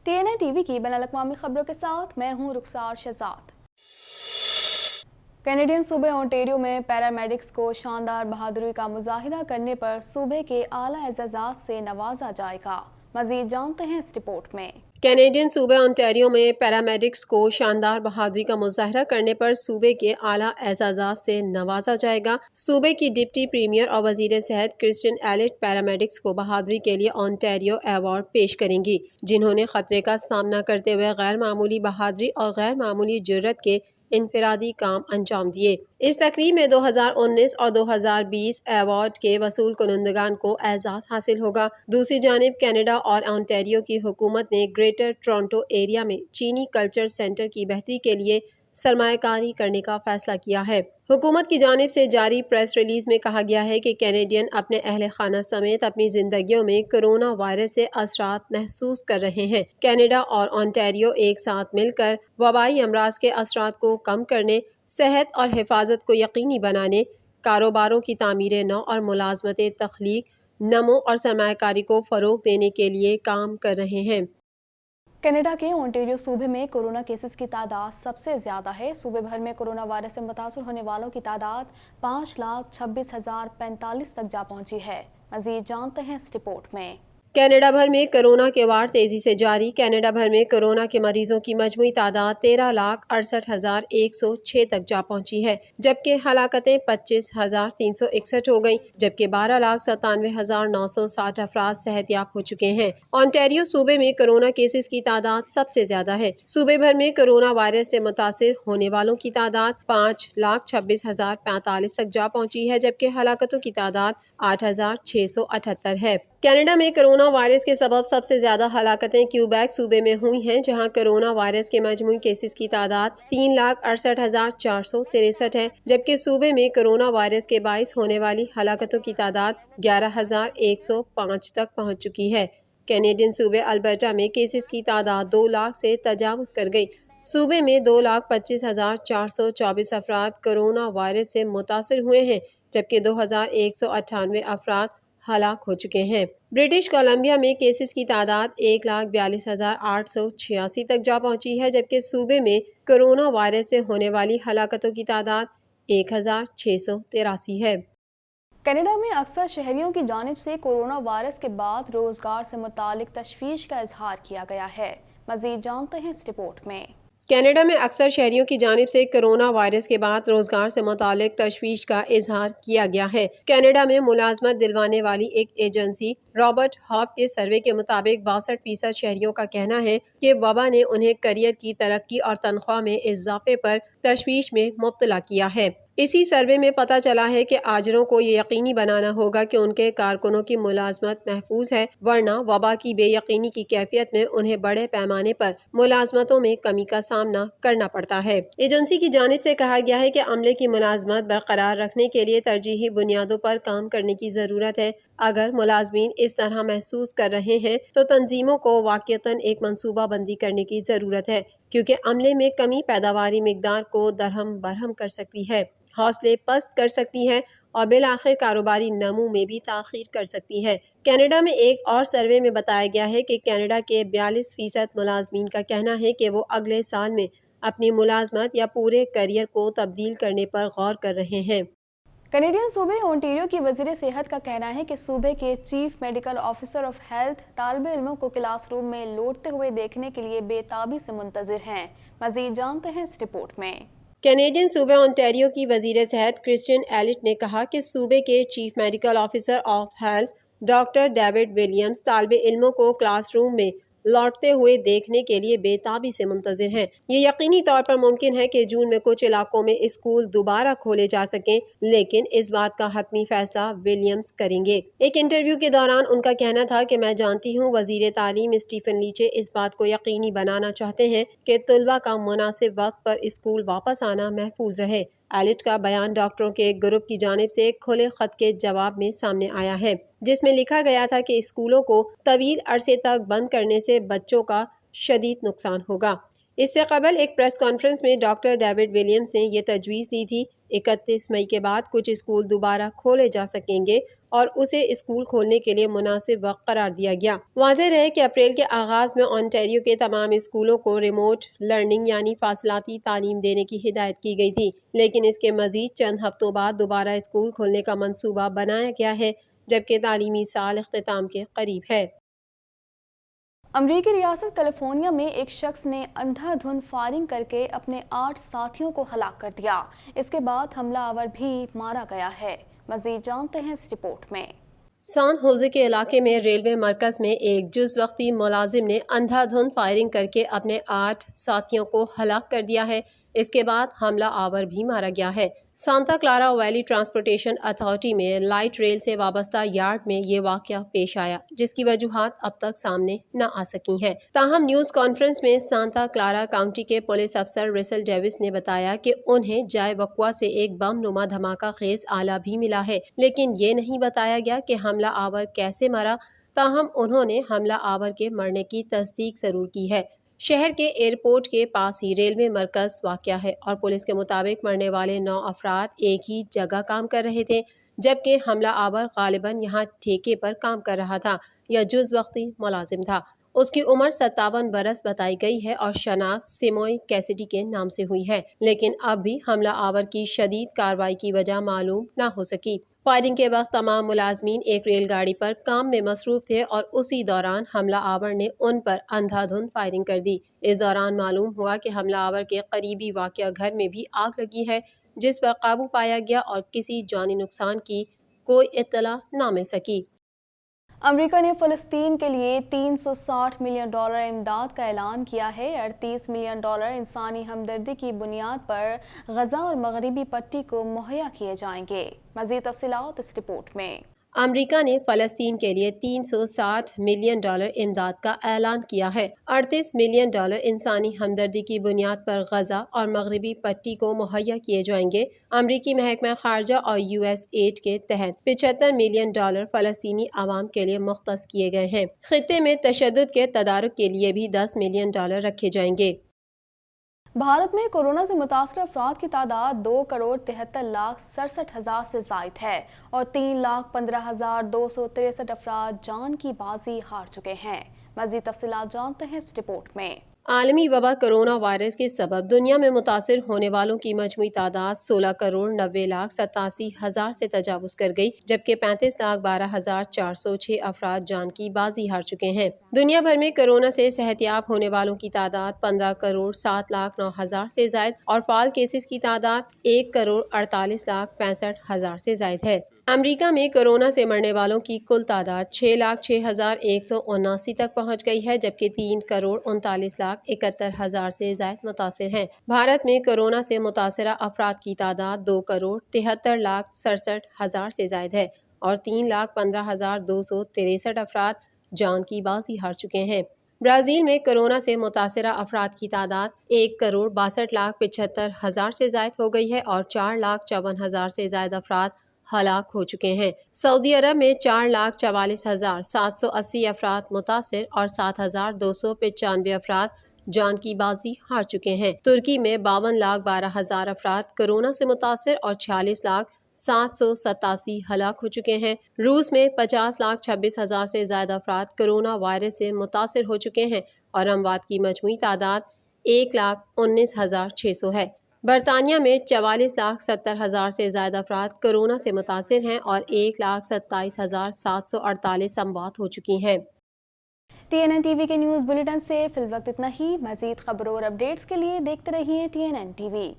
TNI T V کی بین الاقوامی خبروں کے ساتھ میں ہوں رخسار شہزاد۔ کینیڈین صوبے اونٹیریو میں پیرامیڈکس کو شاندار بہادری کا مظاہرہ کرنے پر صوبے کے اعلیٰ اعزازات سے نوازا جائے گا۔ مزید جانتے ہیں اس رپورٹ میں۔ کینیڈین صوبے اونٹیریو میں پیرامیڈکس کو شاندار بہادری کا مظاہرہ کرنے پر صوبے کے اعلیٰ اعزازات سے نوازا جائے گا۔ صوبے کی ڈپٹی پریمیئر اور وزیر صحت کرسٹین ایلٹ پیرامیڈکس کو بہادری کے لیے اونٹیریو ایوارڈ پیش کریں گی، جنہوں نے خطرے کا سامنا کرتے ہوئے غیر معمولی بہادری اور غیر معمولی جرات کے انفرادی کام انجام دیے۔ اس تقریب میں 2019 اور 2020 ایوارڈ کے وصول کنندگان کو اعزاز حاصل ہوگا۔ دوسری جانب کینیڈا اور اونٹیریو کی حکومت نے گریٹر ٹورنٹو ایریا میں چینی کلچر سینٹر کی بہتری کے لیے سرمایہ کاری کرنے کا فیصلہ کیا ہے۔ حکومت کی جانب سے جاری پریس ریلیز میں کہا گیا ہے کہ کینیڈین اپنے اہل خانہ سمیت اپنی زندگیوں میں کرونا وائرس سے اثرات محسوس کر رہے ہیں۔ کینیڈا اور اونٹیریو ایک ساتھ مل کر وبائی امراض کے اثرات کو کم کرنے، صحت اور حفاظت کو یقینی بنانے، کاروباروں کی تعمیر نو اور ملازمت تخلیق، نمو اور سرمایہ کاری کو فروغ دینے کے لیے کام کر رہے ہیں۔ کینیڈا کے اونٹیریو صوبے میں کورونا کیسز کی تعداد سب سے زیادہ ہے۔ صوبے بھر میں کورونا وائرس سے متاثر ہونے والوں کی تعداد 5,26,045 تک جا پہنچی ہے۔ مزید جانتے ہیں اس رپورٹ میں۔ کینیڈا بھر میں کورونا کے وار تیزی سے جاری۔ کینیڈا بھر میں کورونا کے مریضوں کی مجموعی تعداد 13,68,106 تک جا پہنچی ہے، جبکہ ہلاکتیں 25,361 ہو گئیں، جبکہ 12,97,960 افراد صحت یاب ہو چکے ہیں۔ اونٹیریو صوبے میں کورونا کیسز کی تعداد سب سے زیادہ ہے۔ صوبے بھر میں کورونا وائرس سے متاثر ہونے والوں کی تعداد 5,26,045 تک جا پہنچی ہے، جبکہ ہلاکتوں کی تعداد 8,678 ہے۔ کینیڈا میں کورونا وائرس کے سبب سب سے زیادہ ہلاکتیں کیوبیک صوبے میں ہوئی ہیں، جہاں کورونا وائرس کے مجموعی کیسز کی تعداد 3,68,463 ہے، جبکہ صوبے میں کورونا وائرس کے باعث ہونے والی ہلاکتوں کی تعداد 11,105 تک پہنچ چکی ہے۔ کینیڈین صوبے البرٹا میں کیسز کی تعداد 2 لاکھ سے تجاوز کر گئی۔ صوبے میں 2,25,424 افراد کورونا وائرس سے متاثر ہوئے ہیں، جبکہ 2,198 افراد ہلاک ہو چکے ہیں۔ برٹش کولمبیا میں کیسز کی تعداد 1,42,886 تک جا پہنچی ہے، جبکہ صوبے میں کورونا وائرس سے ہونے والی ہلاکتوں کی تعداد 1,683 ہے۔ کینیڈا میں اکثر شہریوں کی جانب سے کورونا وائرس کے بعد روزگار سے متعلق تشویش کا اظہار کیا گیا ہے۔ مزید جانتے ہیں اس رپورٹ میں۔ کینیڈا میں اکثر شہریوں کی جانب سے کورونا وائرس کے بعد روزگار سے متعلق تشویش کا اظہار کیا گیا ہے۔ کینیڈا میں ملازمت دلوانے والی ایک ایجنسی رابرٹ ہاف کے سروے کے مطابق 62% شہریوں کا کہنا ہے کہ وبا نے انہیں کیریئر کی ترقی اور تنخواہ میں اضافے پر تشویش میں مبتلا کیا ہے۔ اسی سروے میں پتہ چلا ہے کہ آجروں کو یہ یقینی بنانا ہوگا کہ ان کے کارکنوں کی ملازمت محفوظ ہے، ورنہ وبا کی بے یقینی کی کیفیت میں انہیں بڑے پیمانے پر ملازمتوں میں کمی کا سامنا کرنا پڑتا ہے۔ ایجنسی کی جانب سے کہا گیا ہے کہ عملے کی ملازمت برقرار رکھنے کے لیے ترجیحی بنیادوں پر کام کرنے کی ضرورت ہے۔ اگر ملازمین اس طرح محسوس کر رہے ہیں تو تنظیموں کو واقعتاً ایک منصوبہ بندی کرنے کی ضرورت ہے، کیونکہ عملے میں کمی پیداواری مقدار کو درہم برہم کر سکتی ہے، حوصلے پست کر سکتی ہے اور بالآخر کاروباری نمو میں بھی تاخیر کر سکتی ہے۔ کینیڈا میں ایک اور سروے میں بتایا گیا ہے کہ کینیڈا کے 42% ملازمین کا کہنا ہے کہ وہ اگلے سال میں اپنی ملازمت یا پورے کیریئر کو تبدیل کرنے پر غور کر رہے ہیں۔ کینیڈین صوبے اونٹیریو کی وزیر صحت کا کہنا ہے کہ صوبے کے chief medical officer of health طالب علموں کو کلاس روم میں لوٹتے ہوئے دیکھنے کے لیے بے تابی سے منتظر ہیں۔ مزید جانتے ہیں اس رپورٹ میں۔ کینیڈین صوبے اونٹیریو کی وزیر صحت کرسٹین ایلٹ نے کہا کہ صوبے کے chief medical officer of health doctor David Williams طالب علموں کو کلاس روم میں لوٹتے ہوئے دیکھنے کے لیے بے تابی سے منتظر ہیں۔ یہ یقینی طور پر ممکن ہے کہ جون میں کچھ علاقوں میں اسکول دوبارہ کھولے جا سکیں، لیکن اس بات کا حتمی فیصلہ ولیمز کریں گے۔ ایک انٹرویو کے دوران ان کا کہنا تھا کہ میں جانتی ہوں وزیر تعلیم اسٹیفن لیچے اس بات کو یقینی بنانا چاہتے ہیں کہ طلباء کا مناسب وقت پر اسکول واپس آنا محفوظ رہے۔ ایلٹ کا بیان ڈاکٹروں کے ایک گروپ کی جانب سے ایک کھلے خط کے جواب میں سامنے آیا ہے، جس میں لکھا گیا تھا کہ اسکولوں کو طویل عرصے تک بند کرنے سے بچوں کا شدید نقصان ہوگا۔ اس سے قبل ایک پریس کانفرنس میں ڈاکٹر ڈیوڈ ولیمز نے یہ تجویز دی تھی 31 مئی کے بعد کچھ اسکول دوبارہ کھولے جا سکیں گے اور اسے اسکول کھولنے کے لیے مناسب وقت قرار دیا گیا۔ واضح رہے کہ اپریل کے آغاز میں اونٹاریو کے تمام اسکولوں کو ریموٹ لرننگ یعنی فاصلاتی تعلیم دینے کی ہدایت کی گئی تھی، لیکن اس کے مزید چند ہفتوں بعد دوبارہ اسکول کھولنے کا منصوبہ بنایا گیا ہے، جبکہ تعلیمی سال اختتام کے قریب ہے۔ امریکی ریاست کیلیفورنیا میں ایک شخص نے اندھا دھند فائرنگ کر کے اپنے 8 ساتھیوں کو ہلاک کر دیا۔ اس کے بعد حملہ آور بھی مارا گیا ہے۔ مزید جانتے ہیں اس رپورٹ میں۔ سان ہوزے کے علاقے میں ریلوے مرکز میں ایک جز وقتی ملازم نے اندھا دھند فائرنگ کر کے اپنے 8 ساتھیوں کو ہلاک کر دیا ہے۔ اس کے بعد حملہ آور بھی مارا گیا ہے۔ Santa Clara valley transportation authority میں لائٹ ریل سے وابستہ یارڈ میں یہ واقعہ پیش آیا، جس کی وجوہات اب تک سامنے نہ آ سکی ہیں۔ تاہم نیوز کانفرنس میں سانتا کلارا کاؤنٹی کے پولیس افسر ریسل ڈیوس نے بتایا کہ انہیں جائے وقوع سے ایک بم نما دھماکہ خیز آلہ بھی ملا ہے، لیکن یہ نہیں بتایا گیا کہ حملہ آور کیسے مرا۔ تاہم انہوں نے حملہ آور کے مرنے کی تصدیق ضرور کی ہے۔ شہر کے ایئرپورٹ کے پاس ہی ریلوے مرکز واقع ہے اور پولیس کے مطابق مرنے والے 9 افراد ایک ہی جگہ کام کر رہے تھے، جبکہ حملہ آور غالباً یہاں ٹھیکے پر کام کر رہا تھا یا جز وقتی ملازم تھا۔ اس کی عمر 57 برس بتائی گئی ہے اور شناخت سیموئے کیسیڈی کے نام سے ہوئی ہے، لیکن اب بھی حملہ آور کی شدید کارروائی کی وجہ معلوم نہ ہو سکی۔ فائرنگ کے وقت تمام ملازمین ایک ریل گاڑی پر کام میں مصروف تھے اور اسی دوران حملہ آور نے ان پر اندھا دھند فائرنگ کر دی۔ اس دوران معلوم ہوا کہ حملہ آور کے قریبی واقع گھر میں بھی آگ لگی ہے، جس پر قابو پایا گیا اور کسی جانی نقصان کی کوئی اطلاع نہ مل سکی۔ امریکہ نے فلسطین کے لیے $360 ملین امداد کا اعلان کیا ہے۔ $38 ملین انسانی ہمدردی کی بنیاد پر غزہ اور مغربی پٹی کو مہیا کیے جائیں گے۔ مزید تفصیلات اس رپورٹ میں۔ امریکہ نے فلسطین کے لیے $360 ملین امداد کا اعلان کیا ہے۔ $38 ملین انسانی ہمدردی کی بنیاد پر غزہ اور مغربی پٹی کو مہیا کیے جائیں گے۔ امریکی محکمہ خارجہ اور US ایڈ کے تحت $75 ملین فلسطینی عوام کے لیے مختص کیے گئے ہیں۔ خطے میں تشدد کے تدارک کے لیے بھی $10 ملین رکھے جائیں گے۔ بھارت میں کورونا سے متاثرہ افراد کی تعداد 2,73,67,000 سے زائد ہے اور 3,15,263 افراد جان کی بازی ہار چکے ہیں۔ مزید تفصیلات جانتے ہیں اس رپورٹ میں۔ عالمی وبا کرونا وائرس کے سبب دنیا میں متاثر ہونے والوں کی مجموعی تعداد 16,90,87,000 سے تجاوز کر گئی، جبکہ 35,12,406 افراد جان کی بازی ہار چکے ہیں۔ دنیا بھر میں کورونا سے صحتیاب ہونے والوں کی تعداد 15,07,09,000 سے زائد اور فعال کیسز کی تعداد 1,48,65,000 سے زائد ہے۔ امریکہ میں کورونا سے مرنے والوں کی کل تعداد 6,06,179 تک پہنچ گئی ہے، جبکہ 3,39,71,000 سے زائد متاثر ہیں۔ بھارت میں کورونا سے متاثرہ افراد کی تعداد 2,73,67,000 سے زائد ہے اور 3,15,263 افراد جان کی بازی ہار چکے ہیں۔ برازیل میں کورونا سے متاثرہ افراد کی تعداد 1,62,75,000 سے زائد ہو گئی ہے اور 4,54,000 سے زائد افراد ہلاک ہو چکے ہیں۔ سعودی عرب میں 4,44,780 افراد متاثر اور 7,295 افراد جان کی بازی ہار چکے ہیں۔ ترکی میں 52,12,000 افراد کورونا سے متاثر اور 46,787 ہلاک ہو چکے ہیں۔ روس میں 50,26,000 سے زائد افراد کورونا وائرس سے متاثر ہو چکے ہیں اور اموات کی مجموعی تعداد 1,19,600 ہے۔ برطانیہ میں 44,70,000 سے زائد افراد کورونا سے متاثر ہیں اور 1,27,748 اموات ہو چکی ہیں۔ TNN TV کے نیوز بلیٹن سے فی الوقت اتنا ہی۔ مزید خبروں اور اپڈیٹس کے لیے دیکھتے رہیے TNN TV۔